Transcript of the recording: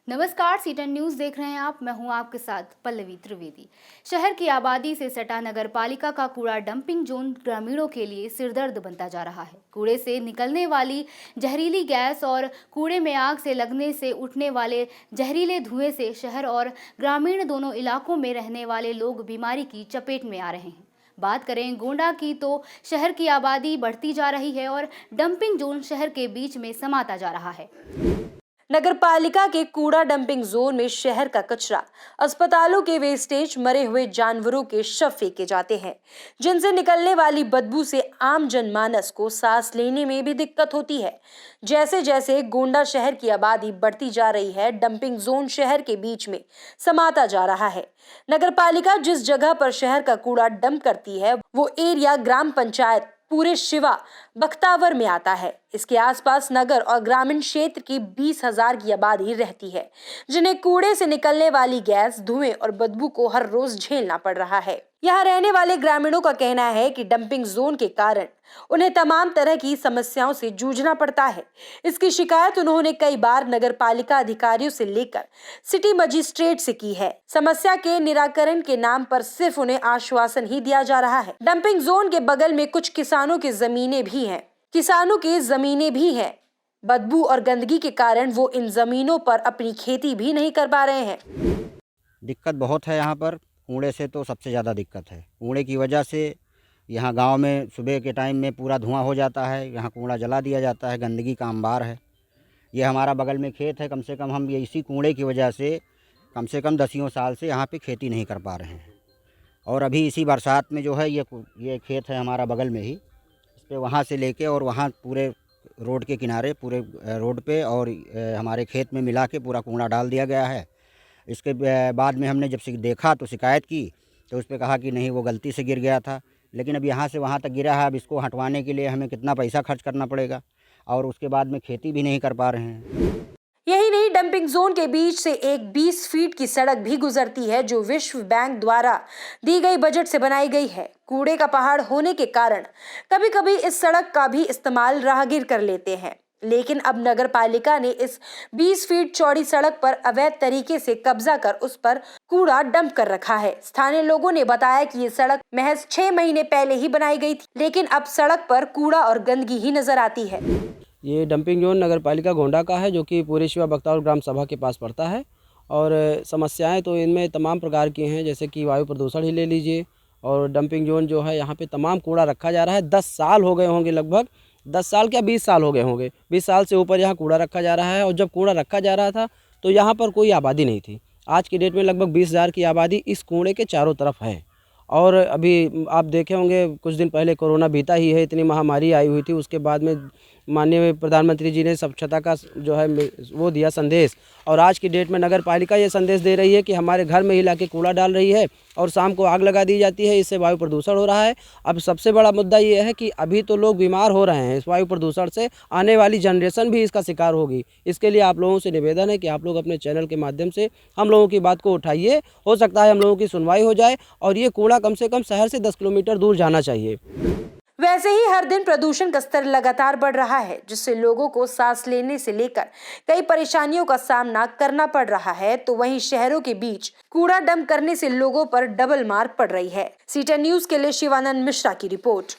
नमस्कार, सीटन न्यूज़ देख रहे हैं आप। मैं हूं आपके साथ पल्लवी त्रिवेदी। शहर की आबादी से सटा नगर पालिका का कूड़ा डंपिंग जोन ग्रामीणों के लिए सिरदर्द बनता जा रहा है। कूड़े से निकलने वाली जहरीली गैस और कूड़े में आग से लगने से उठने वाले जहरीले धुएं से शहर और ग्रामीण दोनों इलाकों में रहने वाले लोग बीमारी की चपेट में आ रहे हैं। बात करें गोंडा की तो शहर की आबादी बढ़ती जा रही है और डंपिंग जोन शहर के बीच में समाता जा रहा है। नगर पालिका के कूड़ा डंपिंग जोन में शहर का कचरा, अस्पतालों के वेस्टेज, मरे हुए जानवरों के शव फेंके जाते हैं, जिनसे निकलने वाली बदबू से आम जनमानस को सांस लेने में भी दिक्कत होती है। जैसे जैसे गोंडा शहर की आबादी बढ़ती जा रही है, डंपिंग जोन शहर के बीच में समाता जा रहा है। नगर पालिका जिस जगह पर शहर का कूड़ा डंप करती है, वो एरिया ग्राम पंचायत पूरे शिवा बख्तावर में आता है। इसके आसपास नगर और ग्रामीण क्षेत्र की 20,000 की आबादी रहती है, जिन्हें कूड़े से निकलने वाली गैस, धुएं और बदबू को हर रोज झेलना पड़ रहा है। यहाँ रहने वाले ग्रामीणों का कहना है कि डंपिंग जोन के कारण उन्हें तमाम तरह की समस्याओं से जूझना पड़ता है। इसकी शिकायत उन्होंने कई बार नगर पालिका अधिकारियों से लेकर सिटी मजिस्ट्रेट से की है। समस्या के निराकरण के नाम पर सिर्फ उन्हें आश्वासन ही दिया जा रहा है। डंपिंग जोन के बगल में कुछ किसानों की जमीनें भी हैं। बदबू और गंदगी के कारण वो इन जमीनों पर अपनी खेती भी नहीं कर पा रहे हैं। दिक्कत बहुत है यहाँ पर। कूड़े से तो सबसे ज़्यादा दिक्कत है। कूड़े की वजह से यहाँ गांव में सुबह के टाइम में पूरा धुआं हो जाता है। यहाँ कूड़ा जला दिया जाता है, गंदगी का अंबार है। ये हमारा बगल में खेत है। कम से कम हम ये इसी कूड़े की वजह से कम 10 साल से यहाँ पे खेती नहीं कर पा रहे हैं। और अभी इसी बरसात में जो है ये खेत है हमारा बगल में ही, इस पर वहाँ से लेके और वहाँ पूरे रोड के किनारे, पूरे रोड पे और हमारे खेत में मिला के पूरा कूड़ा डाल दिया गया है। इसके बाद में हमने जब देखा तो शिकायत की, तो उस पर कहा कि नहीं, वो गलती से गिर गया था। लेकिन अब यहाँ से वहाँ तक गिरा है, अब इसको हटवाने के लिए हमें कितना पैसा खर्च करना पड़ेगा, और उसके बाद में खेती भी नहीं कर पा रहे हैं। यही नहीं, डंपिंग जोन के बीच से एक 20 फीट की सड़क भी गुजरती है, जो विश्व बैंक द्वारा दी गई बजट से बनाई गई है। कूड़े का पहाड़ होने के कारण कभी कभी इस सड़क का भी इस्तेमाल राहगीर कर लेते हैं, लेकिन अब नगर पालिका ने इस 20 फीट चौड़ी सड़क पर अवैध तरीके से कब्जा कर उस पर कूड़ा डंप कर रखा है। स्थानीय लोगों ने बताया कि ये सड़क महज 6 महीने पहले ही बनाई गई थी, लेकिन अब सड़क पर कूड़ा और गंदगी ही नजर आती है। ये डंपिंग जोन नगर पालिका गोंडा का है, जो कि पूरे शिवा बख्तावर ग्राम सभा के पास पड़ता है। और समस्याएं तो इनमें तमाम प्रकार की हैं, जैसे कि वायु प्रदूषण ही ले लीजिए। और डंपिंग जोन जो है, यहाँ पे तमाम कूड़ा रखा जा रहा है। 10 साल हो गए होंगे, लगभग 10 साल क्या 20 साल हो गए होंगे। 20 साल से ऊपर यहाँ कूड़ा रखा जा रहा है। और जब कूड़ा रखा जा रहा था तो यहाँ पर कोई आबादी नहीं थी। आज की डेट में लगभग 20,000 की आबादी इस कूड़े के चारों तरफ है। और अभी आप देखे होंगे, कुछ दिन पहले कोरोना बीता ही है, इतनी महामारी आई हुई थी। उसके बाद में माननीय प्रधानमंत्री जी ने स्वच्छता का जो है वो दिया संदेश। और आज की डेट में नगर पालिका ये संदेश दे रही है कि हमारे घर में ही लाके कूड़ा डाल रही है और शाम को आग लगा दी जाती है। इससे वायु प्रदूषण हो रहा है। अब सबसे बड़ा मुद्दा ये है कि अभी तो लोग बीमार हो रहे हैं इस वायु प्रदूषण से, आने वाली जनरेशन भी इसका शिकार होगी। इसके लिए आप लोगों से निवेदन है कि आप लोग अपने चैनल के माध्यम से हम लोगों की बात को उठाइए। हो सकता है हम लोगों की सुनवाई हो जाए और ये कूड़ा कम से कम शहर से 10 किलोमीटर दूर जाना चाहिए। वैसे ही हर दिन प्रदूषण का स्तर लगातार बढ़ रहा है, जिससे लोगों को सांस लेने से लेकर कई परेशानियों का सामना करना पड़ रहा है। तो वहीं शहरों के बीच कूड़ा डंप करने से लोगों पर डबल मार पड़ रही है। सीटन न्यूज़ के लिए शिवानंद मिश्रा की रिपोर्ट।